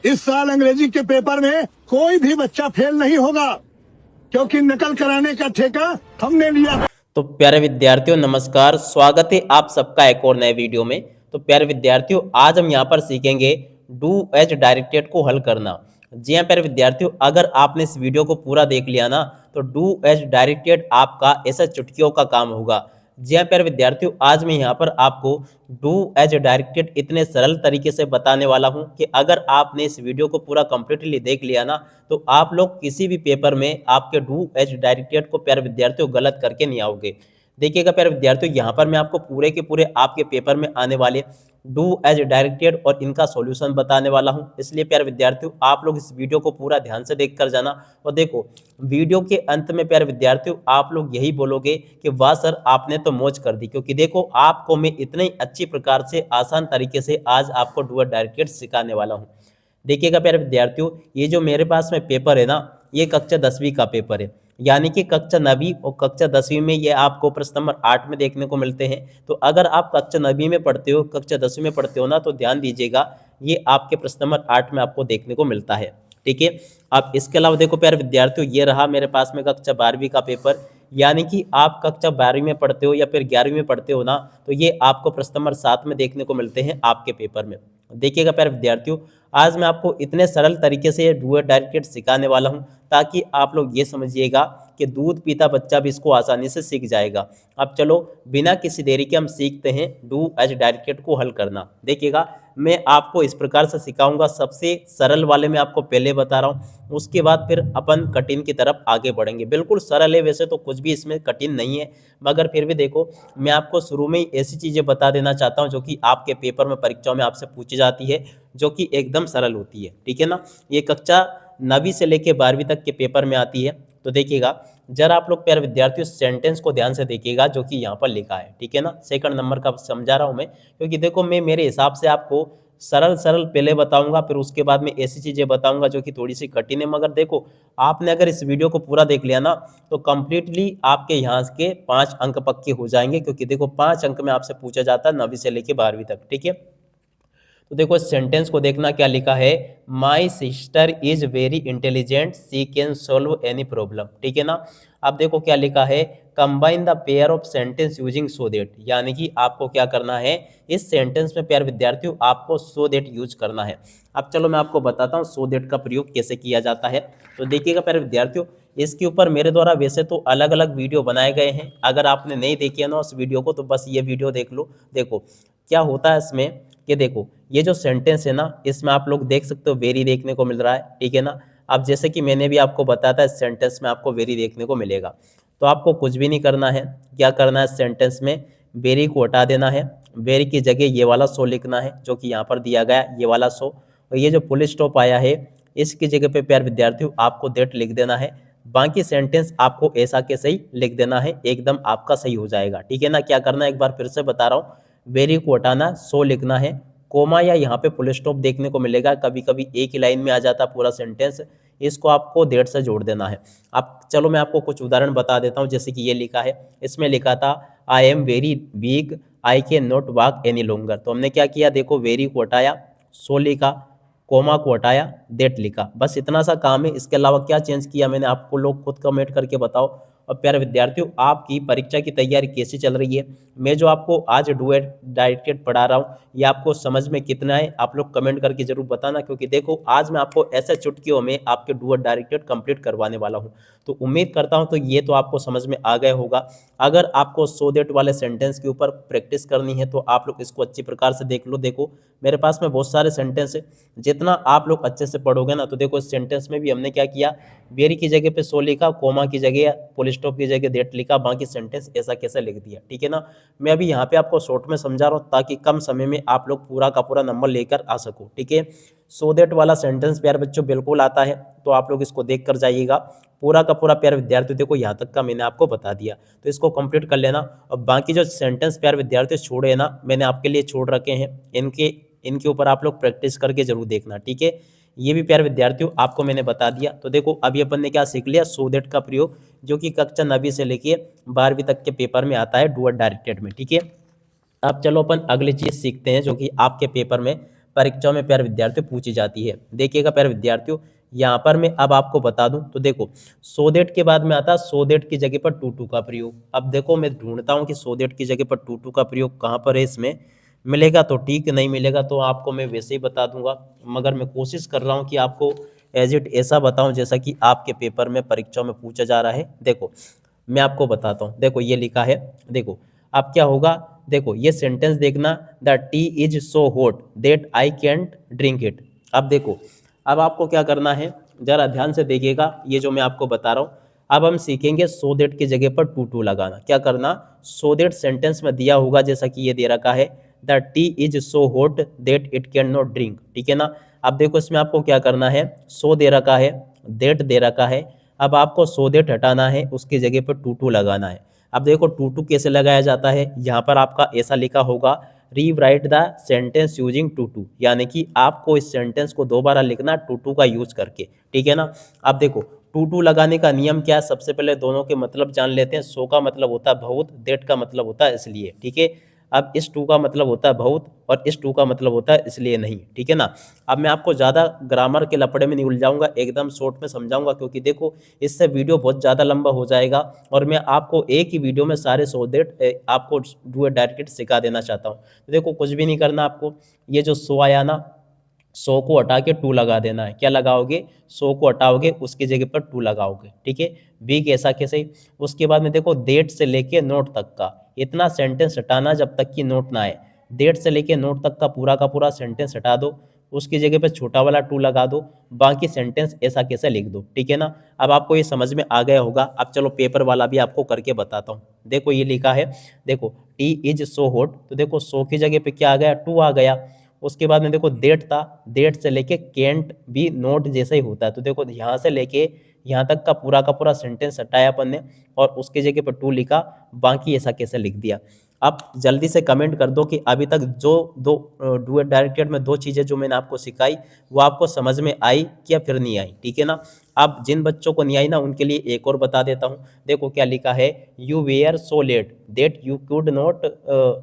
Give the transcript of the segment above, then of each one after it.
इस साल अंग्रेजी के पेपर में कोई भी बच्चा फेल नहीं होगा, क्योंकि नकल कराने का ठेका हमने लिया। तो प्यारे विद्यार्थियों नमस्कार, स्वागत है आप सबका एक और नए वीडियो में। तो प्यारे विद्यार्थियों आज हम यहाँ पर सीखेंगे डू एज डायरेक्टेड को हल करना। जी हाँ प्यारे विद्यार्थियों, अगर आपने इस वीडियो को पूरा देख लिया ना तो डू एज डायरेक्टेड आपका ऐसा चुटकियों का काम होगा। जी हाँ प्यारे विद्यार्थियों, आज मैं यहाँ पर आपको डू एज डायरेक्टेड इतने सरल तरीके से बताने वाला हूँ कि अगर आपने इस वीडियो को पूरा कंप्लीटली देख लिया ना तो आप लोग किसी भी पेपर में आपके डू एज डायरेक्टेड को प्यारे विद्यार्थियों गलत करके नहीं आओगे। देखिएगा प्यारे विद्यार्थियों, यहाँ पर मैं आपको पूरे के पूरे आपके पेपर में आने वाले डू एज डायरेक्टेड और इनका सॉल्यूशन बताने वाला हूं। इसलिए प्यारे विद्यार्थियों आप लोग इस वीडियो को पूरा ध्यान से देख कर जाना। और देखो वीडियो के अंत में प्यारे विद्यार्थियों आप लोग यही बोलोगे कि वाह सर आपने तो मौज कर दी, क्योंकि देखो आपको मैं इतनी अच्छी प्रकार से आसान तरीके से आज आपको डू एज डायरेक्टेड सिखाने वाला हूँ। देखिएगा प्यारे विद्यार्थियों, ये जो मेरे पास में पेपर है ना, ये कक्षा 10वीं का पेपर है, यानी कि कक्षा 9वीं और कक्षा 10वीं में ये आपको प्रश्न नंबर 8 में देखने को मिलते हैं। तो अगर आप कक्षा 9वीं में पढ़ते हो, कक्षा 10वीं में पढ़ते हो ना, तो ध्यान दीजिएगा ये आपके प्रश्न नंबर 8 में आपको देखने को मिलता है। ठीक है, अब इसके अलावा देखो प्यारे विद्यार्थियों, ये रहा मेरे पास में कक्षा 12वीं का पेपर, यानी कि आप कक्षा 12वीं में पढ़ते हो या फिर 11वीं में पढ़ते हो ना, तो ये आपको प्रश्न नंबर 7 में देखने को मिलते हैं आपके पेपर में। देखिएगा प्यारे विद्यार्थियों, आज मैं आपको इतने सरल तरीके से ये डू एज डायरेक्टेड सिखाने वाला हूं ताकि आप लोग ये समझिएगा कि दूध पीता बच्चा भी इसको आसानी से सीख जाएगा। अब चलो बिना किसी देरी के हम सीखते हैं डू एज डायरेक्टेड को हल करना। देखिएगा मैं आपको इस प्रकार से सिखाऊंगा, सबसे सरल वाले मैं आपको पहले बता रहा हूँ, उसके बाद फिर अपन कठिन की तरफ आगे बढ़ेंगे। बिल्कुल सरल है, वैसे तो कुछ भी इसमें कठिन नहीं है, मगर फिर भी देखो मैं आपको शुरू में ही ऐसी चीज़ें बता देना चाहता हूँ जो कि आपके पेपर में परीक्षाओं में आपसे पूछी जाती है, जो कि एकदम सरल होती है। ठीक है ना, ये कक्षा 9वीं से लेकर 12वीं तक के पेपर में आती है। तो देखिएगा जरा आप लोग प्यारे विद्यार्थियों सेंटेंस को ध्यान से देखिएगा जो कि यहाँ पर लिखा है। ठीक है ना, सेकंड नंबर का समझा रहा हूँ मैं, क्योंकि देखो मैं मेरे हिसाब से आपको सरल सरल पहले बताऊंगा, फिर उसके बाद में ऐसी चीज़ें बताऊंगा जो कि थोड़ी सी कठिन है। मगर देखो आपने अगर इस वीडियो को पूरा देख लिया ना तो कंप्लीटली आपके यहाँ के 5 अंक पक्के हो जाएंगे, क्योंकि देखो 5 अंक में आपसे पूछा जाता है 9वीं से लेकर 12वीं तक। ठीक है, तो देखो इस सेंटेंस को देखना क्या लिखा है, my sister is very intelligent she can solve any problem. ठीक है ना, अब देखो क्या लिखा है, combine the pair of sentence using so that, यानी कि आपको क्या करना है इस सेंटेंस में प्यारे विद्यार्थियों आपको सो दैट यूज करना है। अब चलो मैं आपको बताता हूँ सो दैट का प्रयोग कैसे किया जाता है। तो देखिएगा प्यारे विद्यार्थियों, इसके ऊपर मेरे द्वारा वैसे तो अलग अलग वीडियो बनाए गए हैं, अगर आपने नहीं देखी है ना उस वीडियो को तो बस ये वीडियो देख लो। देखो क्या होता है इसमें कि देखो ये जो सेंटेंस है ना, इसमें आप लोग देख सकते हो वेरी देखने को मिल रहा है। ठीक है ना, अब जैसे कि मैंने भी आपको बताया था इस सेंटेंस में आपको वेरी देखने को मिलेगा। तो आपको कुछ भी नहीं करना है, क्या करना है सेंटेंस में वेरी को हटा देना है, वेरी की जगह ये वाला सो लिखना है जो कि यहाँ पर दिया गया ये वाला सो, और ये जो फुल स्टॉप आया है इसकी जगह पे प्यारे विद्यार्थियों आपको दैट लिख देना है। बाकी सेंटेंस आपको ऐसा के सही लिख देना है, एकदम आपका सही हो जाएगा। ठीक है ना, क्या करना है एक बार फिर से बता रहा हूँ, वेरी को हटाना, सो लिखना है, कोमा या यहाँ पे फुल स्टॉप देखने को मिलेगा, कभी कभी एक ही लाइन में आ जाता पूरा सेंटेंस, इसको आपको दैट से जोड़ देना है। अब चलो मैं आपको कुछ उदाहरण बता देता हूँ, जैसे कि ये लिखा है, इसमें लिखा था I am very weak I can not walk any longer. तो हमने क्या किया, देखो वेरी को हटाया, सो लिखा, कोमा को हटाया, दैट लिखा, बस इतना सा काम है। इसके अलावा क्या चेंज किया मैंने आपको लोग खुद कमेंट करके बताओ। और प्यारे विद्यार्थियों आपकी परीक्षा की तैयारी कैसी चल रही है, मैं जो आपको आज डू एट डायरेक्टेड पढ़ा रहा हूँ ये आपको समझ में कितना है आप लोग कमेंट करके जरूर बताना, क्योंकि देखो आज मैं आपको ऐसे चुटकियों में आपके डू एट डायरेक्टेड कंप्लीट करवाने वाला हूँ। तो उम्मीद करता हूँ तो ये तो आपको समझ में आ गया होगा। अगर आपको सो दैट वाले सेंटेंस के ऊपर प्रैक्टिस करनी है तो आप लोग इसको अच्छी प्रकार से देख लो। देखो मेरे पास में बहुत सारे सेंटेंस है, जितना आप लोग अच्छे से पढ़ोगे ना तो देखो इस सेंटेंस में भी हमने क्या किया, वेरी की जगह पे सो लिखा, कोमा की जगह फुल स्टॉप की जगह दैट लिखा, बाकी सेंटेंस ऐसा कैसे लिख दिया। ठीक है ना, मैं अभी यहाँ पे आपको शॉर्ट में समझा रहा हूँ ताकि कम समय में आप लोग पूरा का पूरा नंबर लेकर आ सको। ठीक है, सो दैट वाला सेंटेंस प्यारे बच्चों बिल्कुल आता है, तो आप लोग इसको देख कर जाइएगा। पूरा का पूरा प्यारे विद्यार्थी देखो यहाँ तक का मैंने आपको बता दिया, तो इसको कंप्लीट कर लेना। और बाकी जो सेंटेंस प्यारे विद्यार्थी छोड़े ना मैंने आपके लिए छोड़ रखे हैं, इनके ऊपर आप लोग प्रैक्टिस करके जरूर देखना। ठीक है, ये भी प्यारे विद्यार्थियों आपको मैंने बता दिया। तो देखो अभी अपन ने क्या सीख लिया, सो दैट का प्रयोग जो कि कक्षा 9वीं से लेके 12वीं तक के पेपर में आता है डू एट डायरेक्टेड में। ठीक है, अब चलो अपन अगली चीज सीखते हैं जो कि आपके पेपर में परीक्षाओं में प्यारे विद्यार्थियों पूछी जाती है। देखिएगा प्यारे विद्यार्थियों, यहाँ पर मैं अब आपको बता दूं तो देखो, सो दैट के बाद में आता है सो दैट की जगह पर टू टू का प्रयोग। अब देखो मैं ढूंढता हूँ कि सो दैट की जगह पर टू टू का प्रयोग कहाँ पर है, इसमें मिलेगा तो ठीक, नहीं मिलेगा तो आपको मैं वैसे ही बता दूंगा, मगर मैं कोशिश कर रहा हूँ कि आपको एज इट ऐसा बताऊं जैसा कि आपके पेपर में परीक्षाओं में पूछा जा रहा है। देखो मैं आपको बताता हूँ, देखो ये लिखा है, देखो अब क्या होगा, देखो ये सेंटेंस देखना, the T is so hot that I can't drink it. अब देखो, अब आपको क्या करना है, जरा ध्यान से देखिएगा ये जो मैं आपको बता रहा हूँ। अब हम सीखेंगे सो दैट की जगह पर टू टू लगाना। क्या करना, सो दैट सेंटेंस में दिया होगा जैसा कि ये दे रखा है, the T is so hot that it can not drink, ठीक है ना। अब देखो इसमें आपको क्या करना है, सो दे रखा है, दैट दे रखा है, अब आपको सो दैट हटाना है, उसकी जगह पर टू टू लगाना है। अब देखो टू टू कैसे लगाया जाता है, यहाँ पर आपका ऐसा लिखा होगा, rewrite the sentence using too to, यानी कि आपको इस सेंटेंस को दोबारा लिखना टू टू का यूज करके, ठीक है ना। अब देखो टू टू लगाने का नियम क्या है, सबसे पहले दोनों के मतलब जान लेते हैं। सो का मतलब होता है बहुत, दैट का मतलब होता है इसलिए, ठीक है। अब इस टू का मतलब होता है बहुत और इस टू का मतलब होता है इसलिए नहीं, ठीक है ना। अब मैं आपको ज़्यादा ग्रामर के लपड़े में नहीं उलझाऊंगा, एकदम शॉर्ट में समझाऊंगा, क्योंकि देखो इससे वीडियो बहुत ज़्यादा लंबा हो जाएगा और मैं आपको एक ही वीडियो में सारे सो दैट आपको डू इट डायरेक्ट सिखा देना चाहता हूँ। तो देखो कुछ भी नहीं करना आपको, ये जो सो आया ना, सो को हटा के टू लगा देना है। क्या लगाओगे, सो को हटाओगे उसकी जगह पर टू लगाओगे, ठीक है। बी कैसा कैसे, उसके बाद में देखो डेट से लेके नोट तक का इतना सेंटेंस हटाना जब तक कि नोट ना आए। डेट से लेके नोट तक का पूरा सेंटेंस हटा दो, उसकी जगह पे छोटा वाला टू लगा दो, बाकी सेंटेंस ऐसा कैसे लिख दो, ठीक है ना। अब आपको ये समझ में आ गया होगा। अब चलो पेपर वाला भी आपको करके बताता हूँ। देखो ये लिखा है, देखो टी इज सो हॉट, तो देखो सो की जगह पे क्या आ गया, टू आ गया। उसके बाद में देखो डेट था, डेट से लेके कैंट भी नोट जैसा ही होता है, तो देखो यहाँ से लेके यहाँ तक का पूरा सेंटेंस हटाया अपन ने और उसके जगह पर टू लिखा, बाकी ऐसा कैसे लिख दिया। आप जल्दी से कमेंट कर दो कि अभी तक जो दो डू इट डायरेक्टेड में दो चीज़ें जो मैंने आपको सिखाई वो आपको समझ में आई या फिर नहीं आई, ठीक है ना। अब जिन बच्चों को नहीं आई ना उनके लिए एक और बता देता हूँ। देखो क्या लिखा है, you were so late that you could not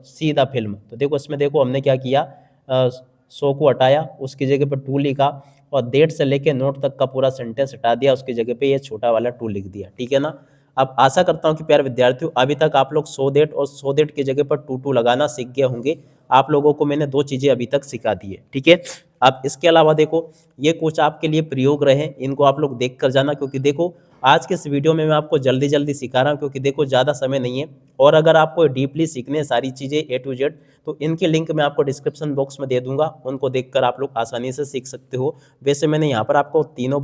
see the film, तो देखो इसमें देखो हमने क्या किया, सो को हटाया, उसकी जगह पर टू लिखा और डेट से लेके नोट तक का पूरा सेंटेंस हटा दिया, उसकी जगह पे ये छोटा वाला टू लिख दिया, ठीक है ना। अब आशा करता हूँ कि प्यारे विद्यार्थियों अभी तक आप लोग सो दैट और सो दैट की जगह पर टू टू लगाना सीख गए होंगे। आप लोगों को मैंने दो चीज़ें अभी तक सिखा दी है, ठीक है। अब इसके अलावा देखो ये कुछ आपके लिए प्रयोग रहे, इनको आप लोग देख कर जाना, क्योंकि देखो आज के इस वीडियो में मैं आपको जल्दी जल्दी सिखा रहा हूँ, क्योंकि देखो ज़्यादा समय नहीं है। और अगर आपको डीपली सीखने हैं सारी चीज़ें ए टू जेड, तो इनके लिंक मैं आपको डिस्क्रिप्शन बॉक्स में दे दूंगा, उनको देखकर आप लोग आसानी से सीख सकते हो। वैसे मैंने यहाँ पर आपको तीनों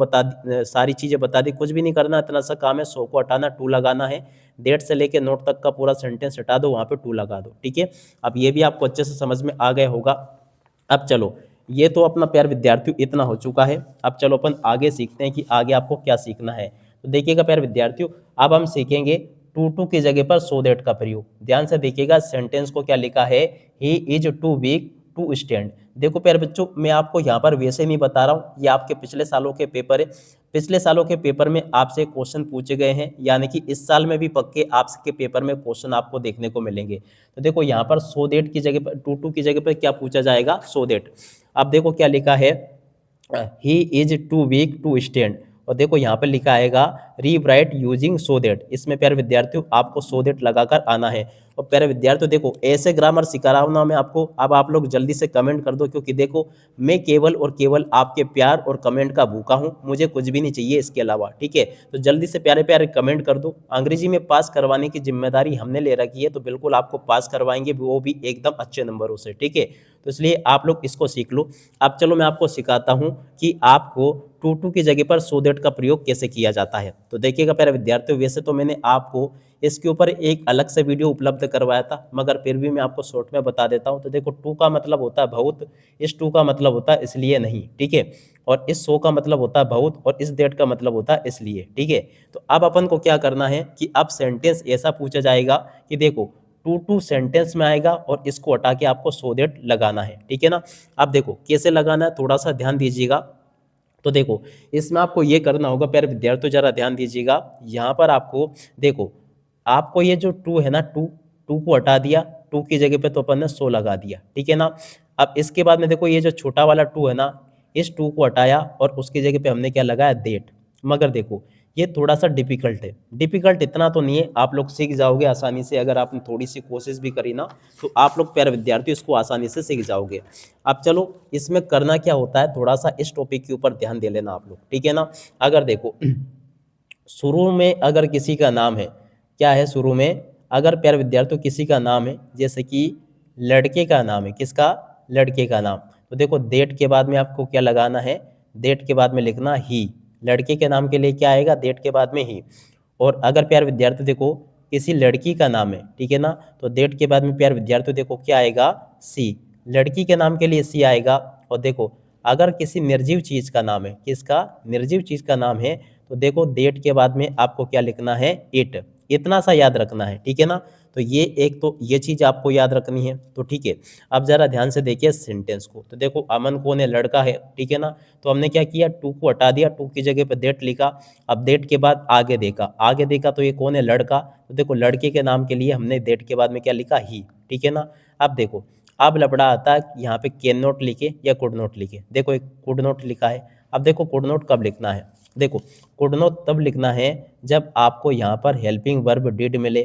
सारी चीज़ें बता दी, कुछ भी नहीं करना, इतना सा काम है, सो को हटाना, टू लगाना है, डेट से लेके नोट तक का पूरा सेंटेंस हटा दो, वहाँ पे टू लगा दो, ठीक है। अब ये भी आपको अच्छे से समझ में आ गया होगा। अब चलो ये तो अपना प्यार विद्यार्थियों इतना हो चुका है, अब चलो अपन आगे सीखते हैं कि आगे आपको क्या सीखना है। तो देखिएगा प्यार विद्यार्थियों, अब हम सीखेंगे टू टू की जगह पर सो दैट का प्रयोग। ध्यान से देखिएगा सेंटेंस को क्या लिखा है, he is too weak to stand. देखो प्यारे बच्चों मैं आपको यहाँ पर वैसे नहीं बता रहा हूँ, ये आपके पिछले सालों के पेपर है, पिछले सालों के पेपर में आपसे क्वेश्चन पूछे गए हैं, यानी कि इस साल में भी पक्के आपके पेपर में क्वेश्चन आपको देखने को मिलेंगे। तो देखो यहाँ पर सो दैट की जगह पर, टू टू की जगह पर क्या पूछा जाएगा, सो दैट। अब देखो क्या लिखा है, he is too weak to stand, और देखो यहाँ पर लिखा आएगा रीराइट यूजिंग सो दैट। इसमें प्यारे विद्यार्थियों आपको सो दैट लगाकर आना है। और प्यारे विद्यार्थियों देखो ऐसे ग्रामर सिखा रहा हूँ ना मैं आपको, अब आप लोग जल्दी से कमेंट कर दो, क्योंकि देखो मैं केवल और केवल आपके प्यार और कमेंट का भूखा हूँ, मुझे कुछ भी नहीं चाहिए इसके अलावा, ठीक है। तो जल्दी से प्यारे प्यारे कमेंट कर दो। अंग्रेजी में पास करवाने की जिम्मेदारी हमने ले रखी है, तो बिल्कुल आपको पास करवाएंगे, वो भी एकदम अच्छे नंबरों से, ठीक है। तो इसलिए आप लोग इसको सीख लो। अब चलो मैं आपको सिखाता हूँ कि आपको टू टू की जगह पर सो दैट का प्रयोग कैसे किया जाता है। तो देखिएगा प्यारे विद्यार्थियों, वैसे तो मैंने आपको इसके ऊपर एक अलग से वीडियो उपलब्ध करवाया था, मगर फिर भी मैं आपको शॉर्ट में बता देता हूँ। तो देखो टू का मतलब होता है बहुत, इस टू का मतलब होता है इसलिए नहीं, ठीक है। और इस सो का मतलब होता है बहुत और इस दैट का मतलब होता है इसलिए, ठीक है। तो अब अपन को क्या करना है कि अब सेंटेंस ऐसा पूछा जाएगा कि देखो टू टू सेंटेंस में आएगा और इसको हटा के आपको सो दैट लगाना है, ठीक है ना। अब देखो कैसे लगाना है, थोड़ा सा ध्यान दीजिएगा। तो देखो इसमें आपको ये करना होगा प्यारे विद्यार्थियों, जरा ध्यान दीजिएगा। यहाँ पर आपको देखो, आपको ये जो टू है ना, टू टू को हटा दिया, टू की जगह पे तो अपन ने सो लगा दिया, ठीक है ना। अब इसके बाद में देखो ये जो छोटा वाला टू है ना, इस टू को हटाया और उसकी जगह पे हमने क्या लगाया, देट। मगर देखो ये थोड़ा सा डिफिकल्ट है, डिफिकल्ट इतना तो नहीं है, आप लोग सीख जाओगे आसानी से। अगर आपने थोड़ी सी कोशिश भी करी ना तो आप लोग प्यारे विद्यार्थी इसको आसानी से सीख जाओगे। अब चलो इसमें करना क्या होता है, थोड़ा सा इस टॉपिक के ऊपर ध्यान दे लेना आप लोग, ठीक है ना। अगर देखो शुरू में अगर किसी का नाम है, क्या है शुरू में, अगर प्यारे विद्यार्थियों किसी का नाम है, जैसे कि लड़के का नाम है, किसका, लड़के का नाम, तो देखो डेट के बाद में आपको क्या लगाना है, डेट के बाद में लिखना ही। लड़के के नाम के लिए क्या आएगा, डेट के बाद में ही। और अगर प्यारे विद्यार्थी देखो किसी लड़की का नाम है, ठीक है ना, तो डेट के बाद में प्यारे विद्यार्थी देखो क्या आएगा, सी। लड़की के नाम के लिए सी आएगा। और देखो अगर किसी निर्जीव चीज का नाम है, किसका, निर्जीव चीज का नाम है, तो देखो डेट के बाद में आपको क्या लिखना है, इट। इतना सा याद रखना है, ठीक है ना। तो ये एक तो ये चीज आपको याद रखनी है, तो ठीक है। अब जरा ध्यान से देखिए सेंटेंस को, तो देखो अमन कौन है, लड़का है, ठीक है ना। तो हमने क्या किया, टू को हटा दिया, टू की जगह पे डेट लिखा। अब डेट के बाद आगे देखा, आगे देखा तो ये कौन है, लड़का। तो देखो लड़के के नाम के लिए हमने डेट के बाद में क्या लिखा, ही, ठीक है ना। अब देखो अब लफड़ा आता है, यहाँ पे कैन नॉट लिखे या कुड नॉट लिखे। देखो एक कुड नॉट लिखा है। अब देखो कुड नॉट कब लिखना है, देखो कुड नॉट तब लिखना है जब आपको यहाँ पर हेल्पिंग वर्ब डिड मिले,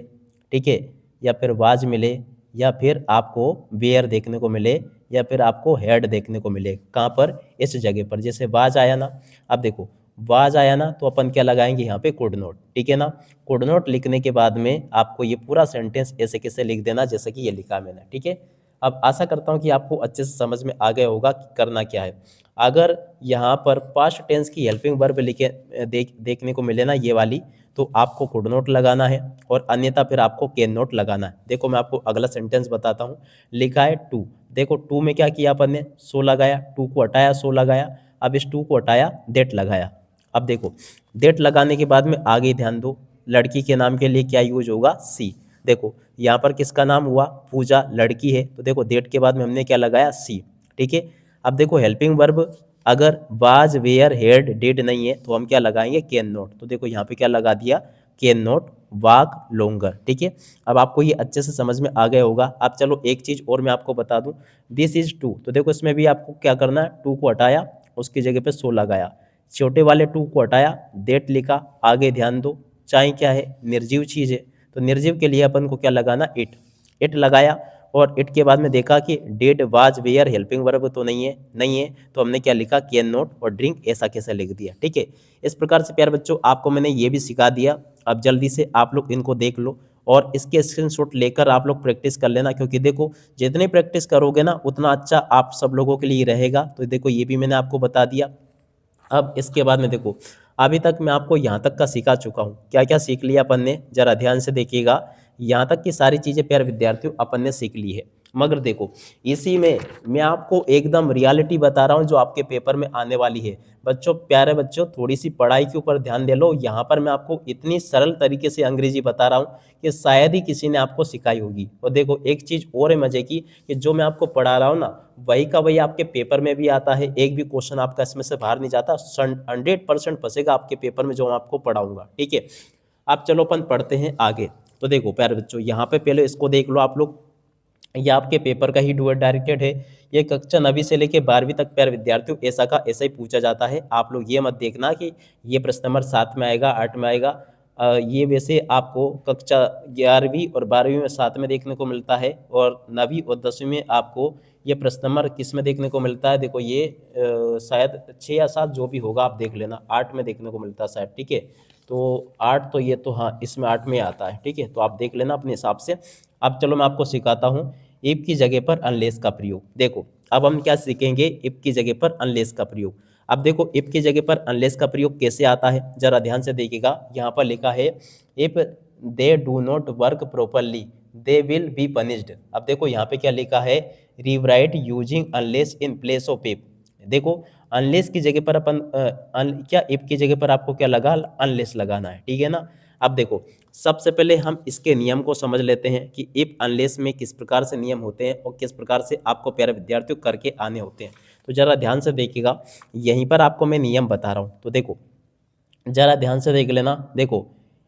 ठीक है, या फिर वाज मिले, या फिर आपको वेयर देखने को मिले, या फिर आपको हेड देखने को मिले। कहाँ पर, इस जगह पर। जैसे वाज आया ना, अब देखो वाज आया ना, तो अपन क्या लगाएंगे यहाँ पे, कुड नॉट, ठीक है ना। कुड नॉट लिखने के बाद में आपको ये पूरा सेंटेंस ऐसे कैसे लिख देना, जैसे कि ये लिखा मैंने, ठीक है। अब आशा करता हूँ कि आपको अच्छे से समझ में आ गया होगा कि करना क्या है। अगर यहाँ पर पास्ट टेंस की हेल्पिंग वर्ब लिखे देखने को मिले ना, ये वाली, तो आपको कुड नॉट लगाना है, और अन्यथा फिर आपको कैन नॉट लगाना है। देखो मैं आपको अगला सेंटेंस बताता हूँ। लिखा है टू, देखो टू में क्या किया अपन ने, सो लगाया, टू को हटाया, सो लगाया। अब इस टू को हटाया, डेट लगाया। अब देखो डेट लगाने के बाद में आगे ध्यान दो, लड़की के नाम के लिए क्या यूज होगा, सी। देखो यहाँ पर किसका नाम हुआ, पूजा, लड़की है, तो देखो डेट के बाद में हमने क्या लगाया, सी, ठीक है। अब देखो हेल्पिंग वर्ब अगर वाज, वेयर, हेड, डिड नहीं है, तो हम क्या लगाएंगे, कैन नॉट। तो देखो यहाँ पे क्या लगा दिया, कैन नॉट वॉक लॉन्गर, ठीक है। अब आपको ये अच्छे से समझ में आ गया होगा। अब चलो एक चीज और मैं आपको बता दूं, दिस इज टू, तो देखो इसमें भी आपको क्या करना है, टू को हटाया, उसकी जगह पे सो लगाया। छोटे वाले टू को हटाया, डेट लिखा, आगे ध्यान दो, चाहे क्या है, निर्जीव चीज है, तो निर्जीव के लिए अपन को क्या लगाना, इट। इट लगाया, और इट के बाद में देखा कि did, was, were helping verb तो नहीं है, नहीं है, तो हमने क्या लिखा, कैन नॉट और ड्रिंक, ऐसा कैसे लिख दिया, ठीक है। इस प्रकार से प्यारे बच्चों आपको मैंने ये भी सिखा दिया। अब जल्दी से आप लोग इनको देख लो और इसके स्क्रीनशॉट लेकर आप लोग प्रैक्टिस कर लेना, क्योंकि देखो जितनी प्रैक्टिस करोगे ना उतना अच्छा आप सब लोगों के लिए रहेगा। तो देखो ये भी मैंने आपको बता दिया। अब इसके बाद में देखो अभी तक मैं आपको यहाँ तक का सिखा चुका हूँ, क्या क्या सीख लिया अपन ने, जरा ध्यान से देखिएगा। यहाँ तक की सारी चीज़ें प्यारे विद्यार्थियों अपन ने सीख ली है। मगर देखो इसी में मैं आपको एकदम रियलिटी बता रहा हूँ जो आपके पेपर में आने वाली है। बच्चों, प्यारे बच्चों, थोड़ी सी पढ़ाई के ऊपर ध्यान दे लो। यहाँ पर मैं आपको इतनी सरल तरीके से अंग्रेजी बता रहा हूँ कि शायद ही किसी ने आपको सिखाई होगी। और देखो एक चीज़ और है मजे की, कि जो मैं आपको पढ़ा रहा हूँ ना, वही का वही आपके पेपर में भी आता है। एक भी क्वेश्चन आपका इसमें से बाहर नहीं जाता, 100% फंसेगा आपके पेपर में जो मैं आपको पढ़ाऊंगा, ठीक है। अब चलो अपन पढ़ते हैं आगे। तो देखो प्यारे बच्चों, यहाँ पे पहले इसको देख लो आप लोग, ये आपके पेपर का ही डू डायरेक्टेड है। ये कक्षा 9वीं से लेके 12वीं तक प्यारे विद्यार्थियों ऐसा का ऐसा ही पूछा जाता है। आप लोग ये मत देखना कि ये प्रश्न नंबर 7 में आएगा, 8 में आएगा। ये वैसे आपको कक्षा 11वीं और 12वीं में साथ में देखने को मिलता है, और 9वीं और 10वीं में आपको ये प्रश्न नंबर किस में देखने को मिलता है, देखो ये शायद 6 या 7 जो भी होगा आप देख लेना, 8 में देखने को मिलता है शायद, ठीक है। तो 8 तो ये तो हाँ इसमें 8 में आता है, ठीक है, तो आप देख लेना अपने हिसाब से। अब चलो मैं आपको सिखाता हूँ इफ की जगह पर अनलेस का प्रयोग। देखो अब हम क्या सीखेंगे, इफ की जगह पर अनलेस का प्रयोग। अब देखो इफ की जगह पर अनलेस का प्रयोग कैसे आता है, जरा ध्यान से देखिएगा। यहाँ पर लिखा है if they do not work properly they will be punished. अब देखो यहाँ पे क्या लिखा है, rewrite using unless in place of if. देखो अनलेस की जगह पर अपन क्या इफ की जगह पर आपको क्या लगा, अनलेस लगाना है, ठीक है ना। अब देखो सबसे पहले हम इसके नियम को समझ लेते हैं कि इफ अनलेस में किस प्रकार से नियम होते हैं और किस प्रकार से आपको प्यारे विद्यार्थियों करके आने होते हैं। तो जरा ध्यान से देखिएगा, यहीं पर आपको मैं नियम बता रहा हूँ। तो देखो जरा ध्यान से देख लेना। देखो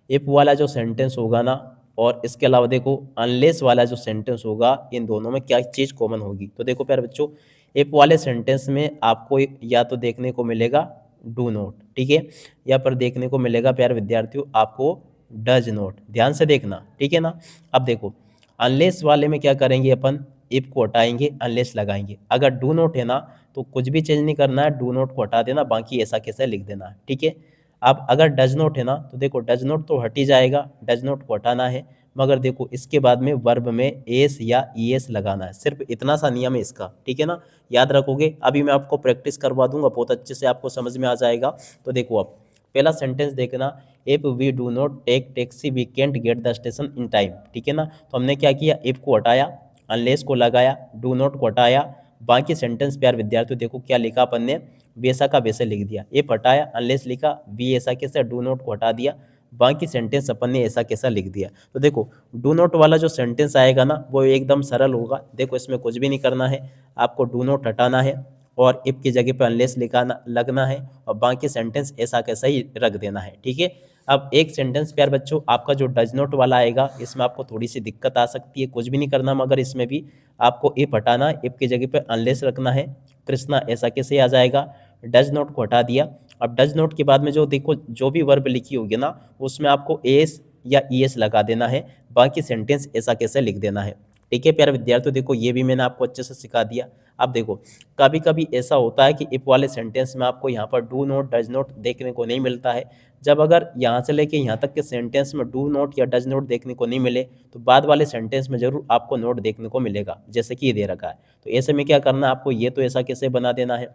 इफ वाला जो सेंटेंस होगा ना, और इसके अलावा देखो अनलेस वाला जो सेंटेंस होगा इन दोनों में क्या चीज़ कॉमन होगी। तो देखो प्यारे बच्चों, इफ वाले सेंटेंस में आपको या तो देखने को मिलेगा डू नॉट, ठीक है, या पर देखने को मिलेगा प्यारे विद्यार्थियों आपको डज नॉट। ध्यान से देखना, ठीक है ना। अब देखो अनलेस वाले में क्या करेंगे अपन, इफ को हटाएंगे, अनलेस लगाएंगे। अगर डू नॉट है ना तो कुछ भी चेंज नहीं करना है, डू नॉट को हटा देना, बाकी ऐसा कैसा लिख देना है, ठीक है। अब अगर डज नॉट है ना तो देखो डज नॉट तो हट ही जाएगा, डज नॉट को हटाना है, मगर देखो इसके बाद में वर्ब में एस या ईएस लगाना है। सिर्फ इतना सा नियम है इसका, ठीक है ना, याद रखोगे। अभी मैं आपको प्रैक्टिस करवा दूंगा, बहुत अच्छे से आपको समझ में आ जाएगा। तो देखो अब पहला सेंटेंस देखना, if we do not take taxi we can't get the station in time, ठीक है ना। तो हमने क्या किया, इफ को हटाया, अनलेस को लगाया, डू नॉट को हटाया, बाकी सेंटेंस प्यार विद्यार्थियों देखो क्या लिखा अपन ने, वैसा का वैसे लिख दिया। इफ हटाया, अनलेस लिखा, वी ऐसा कैसा, डू नॉट को हटा दिया, बाकी सेंटेंस अपन ने ऐसा कैसा लिख दिया। तो देखो डू नॉट वाला जो सेंटेंस आएगा ना वो एकदम सरल होगा। देखो इसमें कुछ भी नहीं करना है, आपको डू नॉट हटाना है और इफ की जगह पर अनलेस लिखाना लगना है और बाकी सेंटेंस ऐसा कैसा ही रख देना है, ठीक है। अब एक सेंटेंस प्यार बच्चों आपका जो डज नॉट वाला आएगा इसमें आपको थोड़ी सी दिक्कत आ सकती है, कुछ भी नहीं करना, मगर इसमें भी आपको इफ हटाना, इफ की जगह पर अनलेस रखना है। कृष्णा ऐसा कैसे आ जाएगा, डज नॉट को हटा दिया। अब डज नॉट के बाद में जो देखो जो भी वर्ब लिखी होगी ना उसमें आपको एस या ईएस लगा देना है, बाकी सेंटेंस ऐसा कैसे लिख देना है, ठीक है प्यारे विद्यार्थियों। देखो ये भी मैंने आपको अच्छे से सिखा दिया। अब देखो कभी कभी ऐसा होता है कि इफ वाले सेंटेंस में आपको यहाँ पर डू नॉट डज नॉट देखने को नहीं मिलता है। जब अगर यहाँ से लेके यहाँ तक के सेंटेंस में डू नॉट या डज नॉट देखने को नहीं मिले तो बाद वाले सेंटेंस में जरूर आपको नोट देखने को मिलेगा, जैसे कि ये दे रखा है। तो ऐसे में क्या करना है आपको, ये तो ऐसा कैसे बना देना है,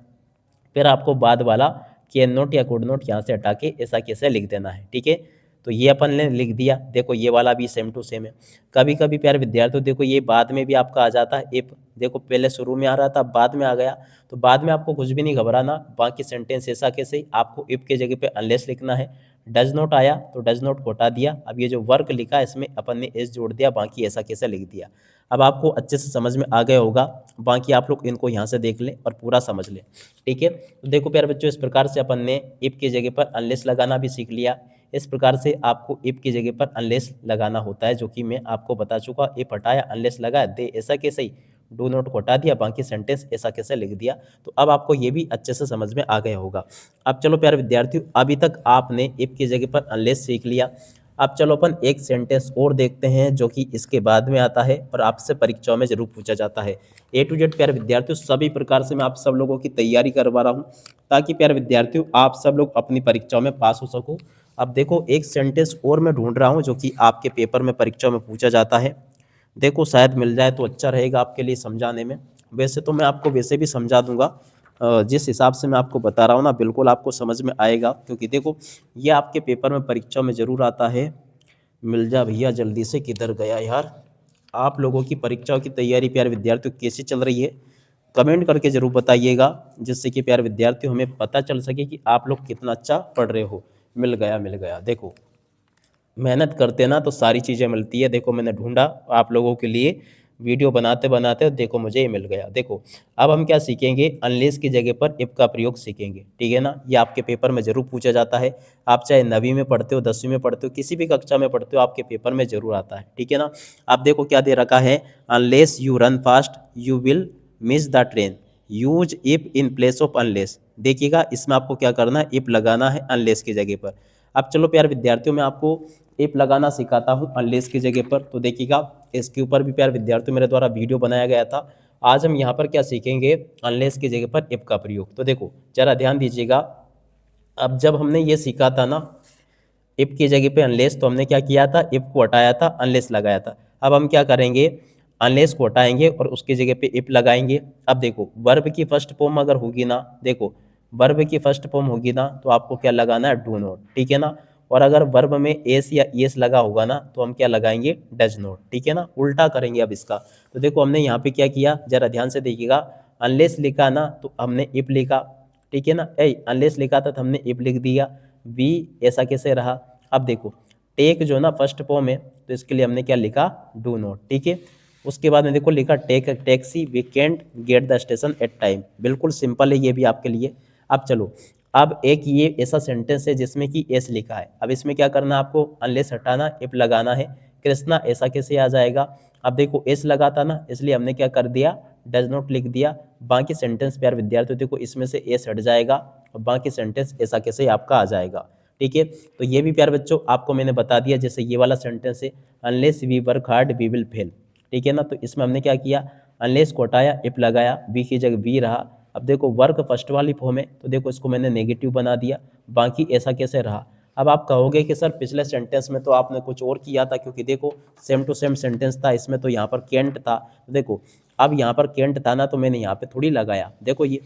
फिर आपको बाद वाला कैन नॉट या कुड नॉट यहाँ से हटा के ऐसा कैसे लिख देना है, ठीक है। तो ये अपन ने लिख दिया। देखो ये वाला भी सेम टू सेम है। कभी कभी प्यारे विद्यार्थियों देखो ये बाद में भी आपका आ जाता है इफ, देखो पहले शुरू में आ रहा था बाद में आ गया, तो बाद में आपको कुछ भी नहीं घबराना, बाकी सेंटेंस ऐसा कैसे, आपको इफ के जगह पे अनलेस लिखना है। डज नॉट आया तो डज नॉट को हटा दिया, अब ये जो वर्क लिखा है इसमें अपन ने एस जोड़ दिया, बाकी ऐसा कैसे लिख दिया। अब आपको अच्छे से समझ में आ गया होगा, बाकी आप लोग इनको यहाँ से देख लें और पूरा समझ लें, ठीक है। तो देखो प्यारे बच्चों इस प्रकार से अपन ने इफ की जगह पर अनलेस लगाना भी सीख लिया। इस प्रकार से आपको इफ की जगह पर अनलेस लगाना होता है, जो कि मैं आपको बता चुका। इफ हटाया अनलेस लगाया, दे ऐसा कैसे ही, डू नॉट को हटा दिया, बाकी सेंटेंस ऐसा कैसे लिख दिया। तो अब आपको ये भी अच्छे से समझ में आ गया होगा। अब चलो प्यारे विद्यार्थियों, अभी तक आपने इफ की जगह पर अनलेस सीख लिया। अब चलो अपन एक सेंटेंस और देखते हैं जो कि इसके बाद में आता है और आपसे परीक्षाओं में जरूर पूछा जाता है। ए टू जेड प्यारे विद्यार्थियों सभी प्रकार से मैं आप सब लोगों की तैयारी करवा रहा हूँ ताकि प्यारे विद्यार्थियों आप सब लोग अपनी परीक्षाओं में पास हो सको। अब देखो एक सेंटेंस और मैं ढूंढ रहा हूँ जो कि आपके पेपर में परीक्षा में पूछा जाता है। देखो शायद मिल जाए तो अच्छा रहेगा आपके लिए समझाने में। वैसे तो मैं आपको वैसे भी समझा दूंगा, जिस हिसाब से मैं आपको बता रहा हूँ ना बिल्कुल आपको समझ में आएगा, क्योंकि देखो ये आपके पेपर में परीक्षा में ज़रूर आता है। मिल जा भैया जल्दी से, किधर गया यार। आप लोगों की परीक्षाओं की तैयारी प्यारे विद्यार्थियों कैसी चल रही है, कमेंट करके ज़रूर बताइएगा, जिससे कि प्यारे विद्यार्थियों हमें पता चल सके कि आप लोग कितना अच्छा पढ़ रहे हो। मिल गया मिल गया, देखो मेहनत करते ना तो सारी चीज़ें मिलती है। देखो मैंने ढूंढा आप लोगों के लिए वीडियो बनाते बनाते, देखो मुझे ये मिल गया। देखो अब हम क्या सीखेंगे, अनलेस की जगह पर इफ का प्रयोग सीखेंगे, ठीक है ना। ये आपके पेपर में जरूर पूछा जाता है। आप चाहे 9वीं में पढ़ते हो 10वीं में पढ़ते हो किसी भी कक्षा में पढ़ते हो आपके पेपर में जरूर आता है, ठीक है ना। आप देखो क्या दे रखा है, unless you run fast you will miss the train, use if in place of unless. देखिएगा इसमें आपको क्या करना है, इफ लगाना है अनलेस की जगह पर। अब चलो प्यार विद्यार्थियों मैं आपको इफ लगाना सिखाता हूँ अनलेस की जगह पर। तो देखिएगा इसके ऊपर भी प्यार विद्यार्थियों मेरे द्वारा वीडियो बनाया गया था। आज हम यहाँ पर क्या सीखेंगे, अनलेस की जगह पर इफ का प्रयोग। तो देखो जरा ध्यान दीजिएगा, अब जब हमने ये सीखा था ना इफ की जगह पे अनलेस, तो हमने क्या किया था, इफ को हटाया था अनलेस लगाया था। अब हम क्या करेंगे, अनलेस को हटाएंगे और उसकी जगह पे इफ लगाएंगे। अब देखो वर्ब की फर्स्ट फॉर्म अगर होगी ना, देखो वर्ब की फर्स्ट फॉर्म होगी ना तो आपको क्या लगाना है, डू नॉट, ठीक है ना। और अगर वर्ब में एस या ईएस लगा होगा ना तो हम क्या लगाएंगे, डज नॉट, ठीक है ना। उल्टा करेंगे अब इसका। तो देखो हमने यहाँ पे क्या किया, जरा ध्यान से देखिएगा, अनलेस लिखा ना तो हमने इफ लिखा, ठीक है ना। अनलेस लिखा था तो हमने इफ लिख दिया, वी ऐसा कैसे रहा। अब देखो टेक जो ना फर्स्ट फॉर्म है तो इसके लिए हमने क्या लिखा, डू नॉट, ठीक है। उसके बाद में देखो लिखा take taxi we can't get the station at time. बिल्कुल सिंपल है ये भी आपके लिए। अब चलो अब एक ये ऐसा सेंटेंस है जिसमें कि एस लिखा है। अब इसमें क्या करना है आपको, अनलेस हटाना, इफ लगाना है, कृष्णा ऐसा कैसे आ जाएगा? अब देखो एस लगा था ना, इसलिए हमने क्या कर दिया, डज नॉट लिख दिया। बाकी सेंटेंस प्यारे विद्यार्थियों देखो इसमें से एस हट जाएगा और बाकी सेंटेंस ऐसा कैसे आपका आ जाएगा। ठीक है, तो ये भी प्यारे बच्चों आपको मैंने बता दिया। जैसे ये वाला सेंटेंस है, unless we work hard we will fail. ठीक है ना, तो इसमें हमने क्या किया, अनलेस को हटाया, इफ लगाया, वी की जगह वी रहा। अब देखो वर्क फर्स्ट वाली फॉर्म है, तो देखो इसको मैंने नेगेटिव बना दिया, बाकी ऐसा कैसे रहा। अब आप कहोगे कि सर पिछले सेंटेंस में तो आपने कुछ और किया था, क्योंकि देखो सेम टू सेम सेंटेंस था, इसमें तो यहाँ पर कैंट था। तो देखो अब यहाँ पर कैंट था ना, तो मैंने यहाँ पे थोड़ी लगाया, देखो ये,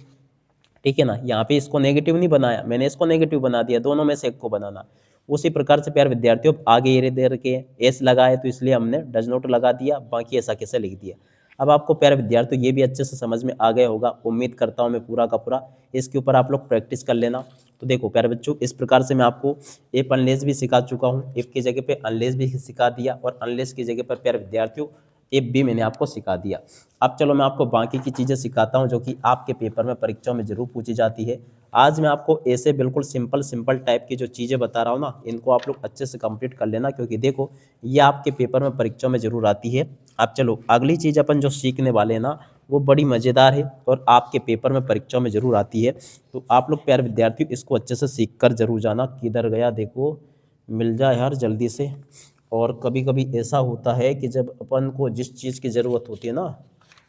ठीक है ना, यहाँ पे इसको नेगेटिव नहीं बनाया, मैंने इसको नेगेटिव बना दिया, दोनों में से एक को बनाना। उसी प्रकार से प्यारे विद्यार्थियों आगे ये देर के एस लगाए, तो इसलिए हमने डज नॉट लगा दिया, बाकी ऐसा कैसे लिख दिया। अब आपको प्यारे विद्यार्थियों ये भी अच्छे से समझ में आ गया होगा, उम्मीद करता हूँ मैं पूरा का पूरा। इसके ऊपर आप लोग प्रैक्टिस कर लेना। तो देखो प्यारे बच्चों, इस प्रकार से मैं आपको इफ अनलेस भी सिखा चुका हूँ, इफ की जगह पे अनलेस भी सिखा दिया, और अनलेस की जगह पर प्यारे विद्यार्थियों इफ भी मैंने आपको सिखा दिया। अब चलो मैं आपको बाकी की चीज़ें सिखाता हूँ जो कि आपके पेपर में परीक्षाओं में जरूर पूछी जाती है। आज मैं आपको ऐसे बिल्कुल सिंपल टाइप की जो चीज़ें बता रहा हूँ ना, इनको आप लोग अच्छे से कंप्लीट कर लेना, क्योंकि देखो ये आपके पेपर में परीक्षाओं में जरूर आती है। अब चलो अगली चीज़ अपन जो सीखने वाले हैं ना, वो बड़ी मज़ेदार है और आपके पेपर में परीक्षाओं में जरूर आती है। तो आप लोग प्यारे विद्यार्थियों इसको अच्छे से सीख कर जरूर जाना। किधर गया देखो, मिल जाए यार जल्दी से। और कभी कभी ऐसा होता है कि जब अपन को जिस चीज़ की ज़रूरत होती है ना,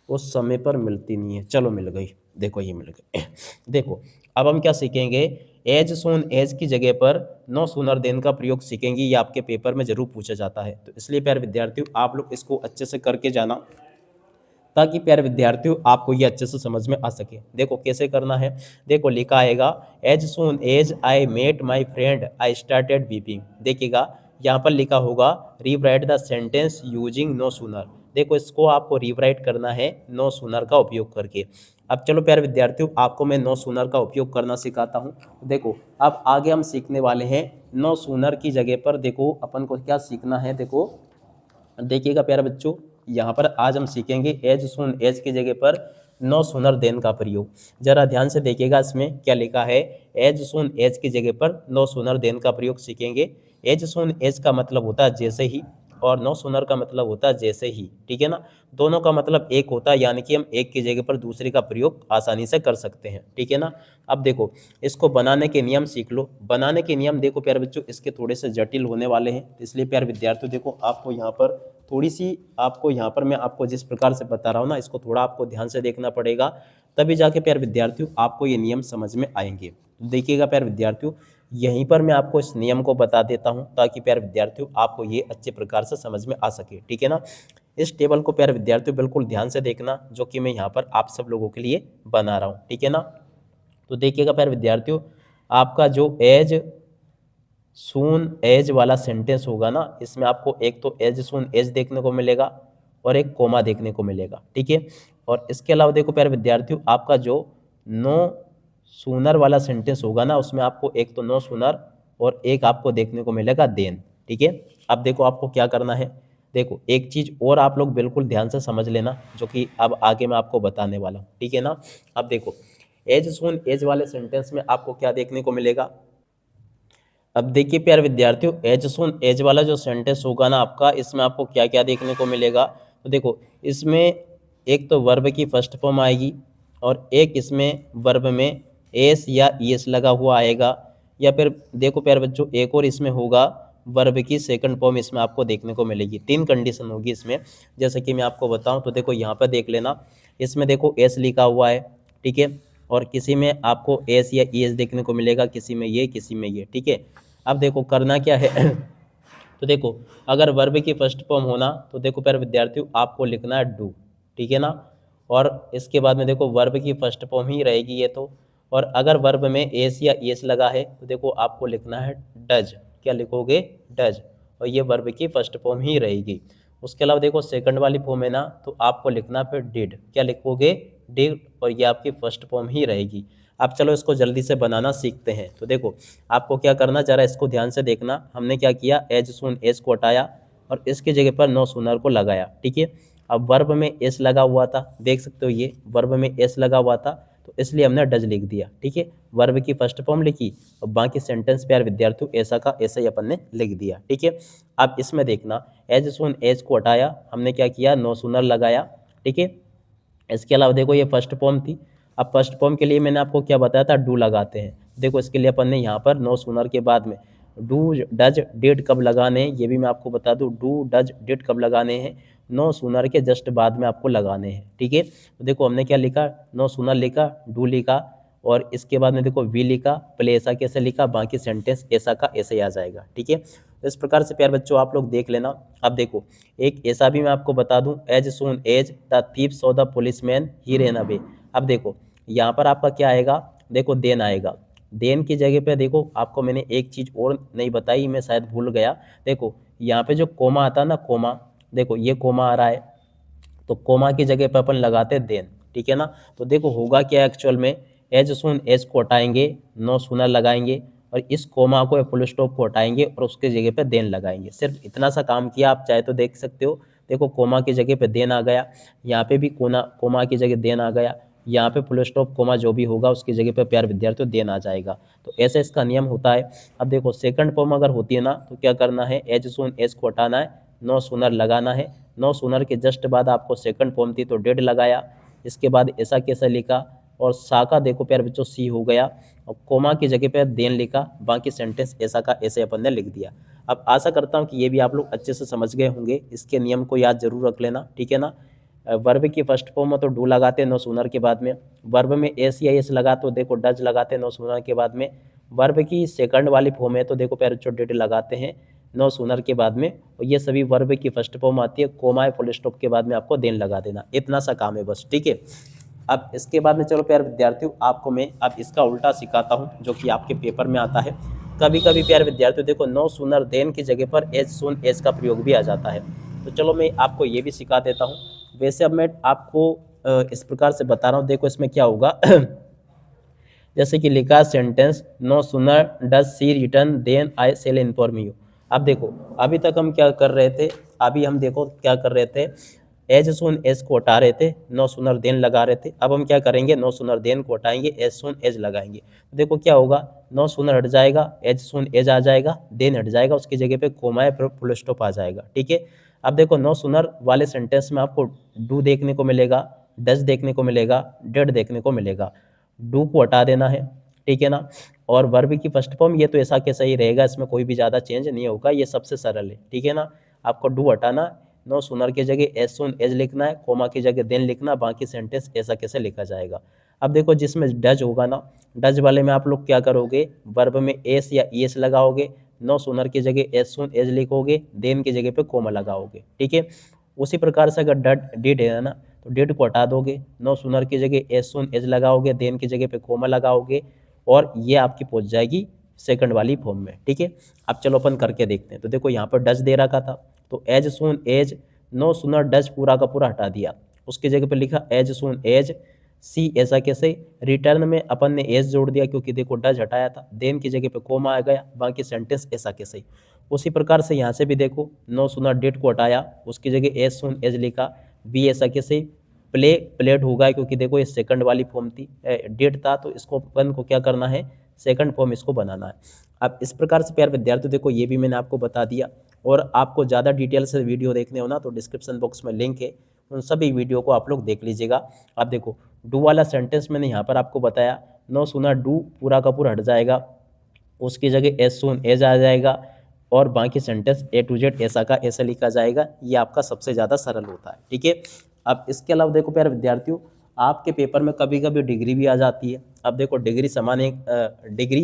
उस समय पर मिलती नहीं है। चलो मिल गई, देखो ये मिल गई। देखो अब हम क्या सीखेंगे, एज सून एज की जगह पर नो सूनर देन का प्रयोग सीखेंगे। ये आपके पेपर में जरूर पूछा जाता है, तो इसलिए प्यारे विद्यार्थियों आप लोग इसको अच्छे से करके जाना, ताकि प्यारे विद्यार्थियों आपको ये अच्छे से समझ में आ सके। देखो कैसे करना है, देखो लिखा आएगा, as soon as I met my friend I started weeping. देखिएगा यहाँ पर लिखा होगा rewrite the sentence using no sooner. देखो इसको आपको रीराइट करना है नो सूनर का उपयोग करके। अब चलो प्यारे विद्यार्थियों आपको मैं नो सूनर का उपयोग करना सिखाता हूँ। देखो अब आगे हम सीखने वाले हैं नो सूनर की जगह पर, देखो अपन को क्या सीखना है। देखो देखिएगा प्यारे बच्चों, यहाँ पर आज हम सीखेंगे एज सून एज की जगह पर नो सूनर देन का प्रयोग। जरा ध्यान से देखिएगा इसमें क्या लिखा है, एज सून एज की जगह पर नो सूनर देन का प्रयोग सीखेंगे। एज सून एज का मतलब होता है जैसे ही, और नो सूनर का मतलब होता है जैसे ही। ठीक है ना, दोनों का मतलब एक होता है, यानी कि हम एक की जगह पर दूसरे का प्रयोग आसानी से कर सकते हैं। ठीक है ना, अब देखो इसको बनाने के नियम सीख लो। बनाने के नियम देखो प्यारे बच्चों इसके थोड़े से जटिल होने वाले हैं, इसलिए प्यारे विद्यार्थियों देखो आपको यहाँ पर थोड़ी सी, आपको यहाँ पर मैं आपको जिस प्रकार से बता रहा हूँ ना, इसको थोड़ा आपको ध्यान से देखना पड़ेगा, तभी जाके प्यारे विद्यार्थियों आपको ये नियम समझ में आएंगे। देखिएगा प्यारे विद्यार्थियों, यहीं पर मैं आपको इस नियम को बता देता हूँ, ताकि प्यारे विद्यार्थियों आपको ये अच्छे प्रकार से समझ में आ सके। ठीक है ना, इस टेबल को प्यारे विद्यार्थियों बिल्कुल ध्यान से देखना, जो कि मैं यहाँ पर आप सब लोगों के लिए बना रहा हूँ। ठीक है ना, तो देखिएगा प्यारे विद्यार्थियों, आपका जो एज सून एज वाला सेंटेंस होगा ना, इसमें आपको एक तो एज सून एज देखने को मिलेगा और एक कोमा देखने को मिलेगा। ठीक है, और इसके अलावा देखो प्यारे विद्यार्थियों, आपका जो नो सूनर वाला सेंटेंस होगा ना, उसमें आपको एक तो नो सूनर और एक आपको देखने को मिलेगा देन। ठीक है, अब देखो आपको क्या करना है, देखो एक चीज़ और आप लोग बिल्कुल ध्यान से समझ लेना, जो कि अब आगे मैं आपको बताने वाला हूँ। ठीक है ना, अब देखो एज सून एज वाले सेंटेंस में आपको क्या देखने को मिलेगा। अब देखिए प्यारे विद्यार्थियों, एज सून एज वाला जो सेंटेंस होगा ना आपका, इसमें आपको क्या क्या देखने को मिलेगा। तो देखो इसमें एक तो वर्ब की फर्स्ट फॉर्म आएगी, और एक इसमें वर्ब में एस या ईएस लगा हुआ आएगा, या फिर देखो प्यारे बच्चों एक और इसमें होगा वर्ब की सेकंड फॉर्म इसमें आपको देखने को मिलेगी। तीन कंडीशन होगी इसमें, जैसे कि मैं आपको बताऊं तो देखो यहाँ पर देख लेना, इसमें देखो एस लिखा हुआ है। ठीक है, और किसी में आपको एस या ईएस देखने को मिलेगा, किसी में ये किसी में ये। ठीक है, अब देखो करना क्या है तो देखो अगर वर्ब की फर्स्ट फॉर्म होना, तो देखो प्यारे विद्यार्थियों आपको लिखना है डू। ठीक है ना, और इसके बाद में देखो वर्ब की फर्स्ट फॉर्म ही रहेगी ये तो, और अगर वर्ब में एस या ईएस लगा है तो देखो आपको लिखना है डज। क्या लिखोगे, डज, और ये वर्ब की फर्स्ट फॉर्म ही रहेगी। उसके अलावा देखो सेकंड वाली फॉर्म है ना, तो आपको लिखना फिर डिड। क्या लिखोगे, डिड, और ये आपकी फर्स्ट फॉर्म ही रहेगी। अब चलो इसको जल्दी से बनाना सीखते हैं। तो देखो आपको क्या करना, जरा इसको ध्यान से देखना। हमने क्या किया, एज सून एज को हटाया और इसकी जगह पर नो सूनर को लगाया। ठीक है, अब वर्ब में एस लगा हुआ था, देख सकते हो ये वर्ब में एस लगा हुआ था, तो इसलिए हमने डज लिख दिया। ठीक है, वर्ब की फर्स्ट फॉर्म लिखी और बाकी सेंटेंस प्यारे विद्यार्थियों ऐसा का ऐसा ही अपन ने लिख दिया। ठीक है, अब इसमें देखना एज सून एज को हटाया, हमने क्या किया, नो सूनर लगाया। ठीक है, इसके अलावा देखो ये फर्स्ट फॉर्म थी। अब फर्स्ट फॉर्म के लिए मैंने आपको क्या बताया था, डू लगाते हैं। देखो इसके लिए अपन ने यहाँ पर नो सूनर के बाद में डू डज डिड कब लगाने हैं ये भी मैं आपको बता दूँ। डू डज डिड कब लगाने हैं, नो सूनर के जस्ट बाद में आपको लगाने हैं। ठीक है, तो देखो हमने क्या लिखा, नो सूनर लिखा, डू लिखा और इसके बाद में देखो वी लिखा, पहले ऐसा कैसे लिखा, बाकी सेंटेंस ऐसा का ऐसे ही आ जाएगा। ठीक है, तो इस प्रकार से प्यार बच्चों आप लोग देख लेना। अब देखो एक ऐसा भी मैं आपको बता दूं, as soon as the thief saw the policeman he ran away. अब देखो यहाँ पर आपका क्या आएगा, देखो देन आएगा। देन की जगह पे देखो आपको मैंने एक चीज़ और नहीं बताई, मैं शायद भूल गया। देखो यहाँ पे जो कोमा आता है ना, कोमा, देखो ये कोमा आ रहा है तो कोमा की जगह पे अपन लगाते हैं देन। ठीक है ना, तो देखो होगा क्या एक्चुअल में, एज सुन एज को हटाएंगे, नो सूनर लगाएंगे और इस कोमा को या फुल स्टॉप को हटाएंगे और उसके जगह पे देन लगाएंगे। सिर्फ इतना सा काम किया, आप चाहे तो देख सकते हो। देखो कोमा की जगह पे देन आ गया, यहाँ पे भी कोमा की जगह देन आ गया, यहाँ पे फुल स्टॉप कोमा जो भी होगा उसकी जगह पे प्यार विद्यार्थियों देन आ जाएगा। तो ऐसे इसका नियम होता है। अब देखो सेकंड फॉर्म अगर होती है ना तो क्या करना है, एज सुन एज को हटाना है, नो सूनर लगाना है। नो सूनर के जस्ट बाद आपको सेकंड फॉर्म थी तो डेड लगाया, इसके बाद ऐसा कैसा लिखा और सा का देखो प्यार बच्चों सी हो गया और कोमा की जगह पे देन लिखा, बाकी सेंटेंस ऐसा का ऐसे अपन ने लिख दिया। अब आशा करता हूँ कि ये भी आप लोग अच्छे से समझ गए होंगे, इसके नियम को याद जरूर रख लेना। ठीक है ना, वर्ब की फर्स्ट फॉर्म में तो डू लगाते हैं नो सूनर के बाद में, वर्ब में एस या एस लगा तो देखो डज लगाते हैं नो सूनर के बाद में, वर्ब की सेकंड वाली फॉर्म है तो देखो प्यारे बच्चों डेड लगाते हैं नो सूनर के बाद में। और ये सभी वर्ब की फर्स्ट फॉर्म आती है, कोमा फुल स्टॉप के बाद में आपको देन लगा देना, इतना सा काम है बस। ठीक है, अब इसके बाद में चलो प्यारे विद्यार्थियों आपको मैं अब इसका उल्टा सिखाता हूँ जो कि आपके पेपर में आता है। कभी कभी प्यारे विद्यार्थियों देखो नो सूनर देन की जगह पर एज सून एज का प्रयोग भी आ जाता है, तो चलो मैं आपको ये भी सिखा देता हूँ। वैसे अब मैं आपको इस प्रकार से बता रहा हूँ, देखो इसमें क्या होगा जैसे कि लिखा sentence, no sooner does she return then I shall inform you. अब देखो अभी तक हम क्या कर रहे थे, अभी हम देखो क्या कर रहे थे, एज सुन एज को हटा रहे थे, नो सूनर देन लगा रहे थे। अब हम क्या करेंगे, नो सूनर देन को हटाएंगे, एज सुन एज लगाएंगे। देखो क्या होगा, नो सूनर हट जाएगा, एज सुन एज आ जाएगा, देन हट जाएगा, उसकी जगह पे कोमा या फुल स्टॉप आ जाएगा। ठीक है, अब देखो नो सूनर वाले सेंटेंस में आपको डू देखने को मिलेगा, डज देखने को मिलेगा, डेड देखने को मिलेगा। डू को हटा देना है, ठीक है ना, और वर्ब की फर्स्ट फॉर्म ये तो ऐसा कैसा ही रहेगा, इसमें कोई भी ज़्यादा चेंज नहीं होगा, ये सबसे सरल है। ठीक है ना, आपको डू हटाना, नो सूनर की जगह एज सुन एज लिखना है, कोमा की जगह देन लिखना, बाकी सेंटेंस ऐसा कैसे लिखा जाएगा। अब देखो जिसमें डज होगा ना, डज वाले में आप लोग क्या करोगे, वर्ब में एस या ईएस लगाओगे, नो सूनर की जगह एज सुन एज लिखोगे, देन की जगह पे कोमा लगाओगे। ठीक है, उसी प्रकार से अगर डिड है ना तो डिड को हटा दोगे, नो सूनर की जगह एज सुन एज लगाओगे, देन की जगह पे कोमा लगाओगे और ये आपकी पहुंच जाएगी सेकंड वाली फॉर्म में। ठीक है, अब चलो अपन करके देखते हैं। तो देखो यहाँ पर डज दे रखा था तो as soon as, no sooner does पूरा का पूरा हटा दिया, उसकी जगह पे लिखा एज सुन एज सी, ऐसा कैसे, रिटर्न में अपन ने एज जोड़ दिया क्योंकि देखो डज हटाया था, देन की जगह पे कोमा आ गया, बाकी सेंटेंस ऐसा कैसे। उसी प्रकार से यहाँ से भी देखो नो सूनर डेट को हटाया, उसकी जगह एज सुन एज लिखा, बी ऐसा कैसे, प्लेड होगा क्योंकि देखो ये सेकंड वाली फॉर्म थी, डेट था तो इसको अपन को क्या करना है, सेकंड फॉर्म इसको बनाना है। अब इस प्रकार से प्यार विद्यार्थी देखो ये भी मैंने आपको बता दिया, और आपको ज़्यादा डिटेल से वीडियो देखने हो ना तो डिस्क्रिप्शन बॉक्स में लिंक है, उन सभी वीडियो को आप लोग देख लीजिएगा। अब देखो डू वाला सेंटेंस मैंने यहाँ पर आपको बताया, नो सूनर डू पूरा का पूरा हट जाएगा, उसकी जगह एज सून एज आ जाएगा और बाकी सेंटेंस ए टू जेड ऐसा का ऐसा लिखा जाएगा, ये आपका सबसे ज़्यादा सरल होता है। ठीक है, अब इसके अलावा देखो प्यारे विद्यार्थियों आपके पेपर में कभी कभी डिग्री भी आ जाती है। अब देखो डिग्री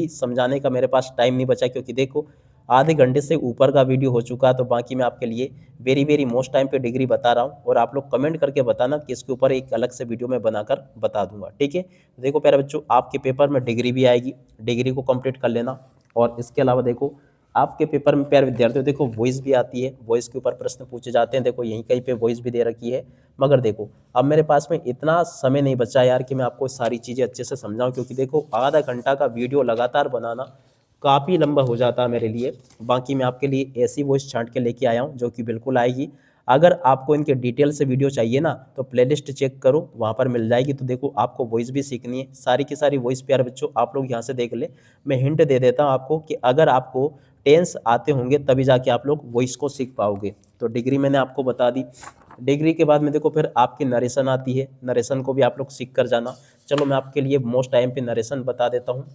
समझाने का मेरे पास टाइम नहीं बचा क्योंकि देखो आधे घंटे से ऊपर का वीडियो हो चुका, तो बाकी मैं आपके लिए वेरी वेरी मोस्ट टाइम पे डिग्री बता रहा हूँ और आप लोग कमेंट करके बताना कि इसके ऊपर एक अलग से वीडियो मैं बनाकर बता दूंगा। ठीक है, देखो प्यारे बच्चों आपके पेपर में डिग्री भी आएगी, डिग्री को कंप्लीट कर लेना। और इसके अलावा देखो आपके पेपर में प्यारे विद्यार्थियों देखो वॉइस भी आती है, वॉइस के ऊपर प्रश्न पूछे जाते हैं, देखो यहीं कहीं पे वॉइस भी दे रखी है। मगर देखो अब मेरे पास में इतना समय नहीं बचा यार कि मैं आपको सारी चीज़ें अच्छे से समझाऊं, क्योंकि देखो आधा घंटा का वीडियो लगातार बनाना काफ़ी लंबा हो जाता है मेरे लिए। बाकी मैं आपके लिए ऐसी वॉइस छांट के लेके आया हूँ जो कि बिल्कुल आएगी, अगर आपको इनके डिटेल से वीडियो चाहिए ना तो प्लेलिस्ट चेक करो, वहाँ पर मिल जाएगी। तो देखो आपको वॉइस भी सीखनी है, सारी की सारी वॉइस प्यारे बच्चों आप लोग यहाँ से देख ले। मैं हिंट दे देता हूँ आपको कि अगर आपको टेंस आते होंगे तभी जाके आप लोग वॉइस को सीख पाओगे। तो डिग्री मैंने आपको बता दी। डिग्री के बाद में देखो फिर आपकी नरेशन आती है, नरेशन को भी आप लोग सीख कर जाना। चलो मैं आपके लिए मोस्ट टाइम पे नरेशन बता देता हूँ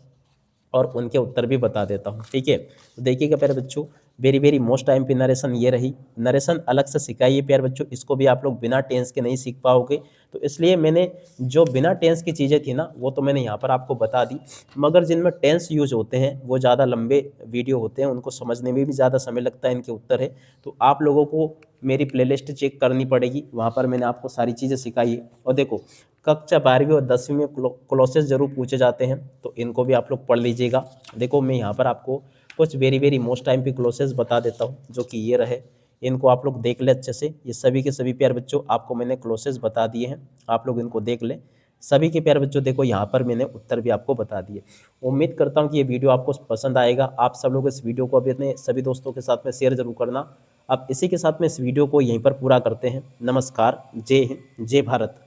और उनके उत्तर भी बता देता हूँ, ठीक है। तो देखिएगा प्यारे बच्चों, वेरी वेरी मोस्ट टाइम पे नरेशन ये रही। नरेशन अलग से सिखाइए प्यारे बच्चों, इसको भी आप लोग बिना टेंस के नहीं सीख पाओगे। तो इसलिए मैंने जो बिना टेंस की चीज़ें थी ना वो तो मैंने यहाँ पर आपको बता दी, मगर जिनमें टेंस यूज होते हैं वो ज़्यादा लंबे वीडियो होते हैं, उनको समझने में भी ज़्यादा समय लगता है इनके उत्तर है। तो आप लोगों को मेरी प्लेलिस्ट चेक करनी पड़ेगी, वहाँ पर मैंने आपको सारी चीज़ें सिखाई है। और देखो कक्षा 12वीं और 10वीं में क्लोसेस जरूर पूछे जाते हैं, तो इनको भी आप लोग पढ़ लीजिएगा। देखो मैं यहाँ पर आपको कुछ वेरी वेरी मोस्ट टाइम पे क्लोसेस बता देता हूँ, जो कि ये रहे। इनको आप लोग देख ले अच्छे से। ये सभी के सभी प्यारे बच्चों आपको मैंने क्लोसेस बता दिए हैं, आप लोग इनको देख लें। सभी के प्यारे बच्चों देखो यहाँ पर मैंने उत्तर भी आपको बता दिए। उम्मीद करता हूँ कि ये वीडियो आपको पसंद आएगा। आप सब लोग इस वीडियो को अभी अपने सभी दोस्तों के साथ में शेयर जरूर करना। अब इसी के साथ में इस वीडियो को यहीं पर पूरा करते हैं। नमस्कार, जय हिंद, जय भारत।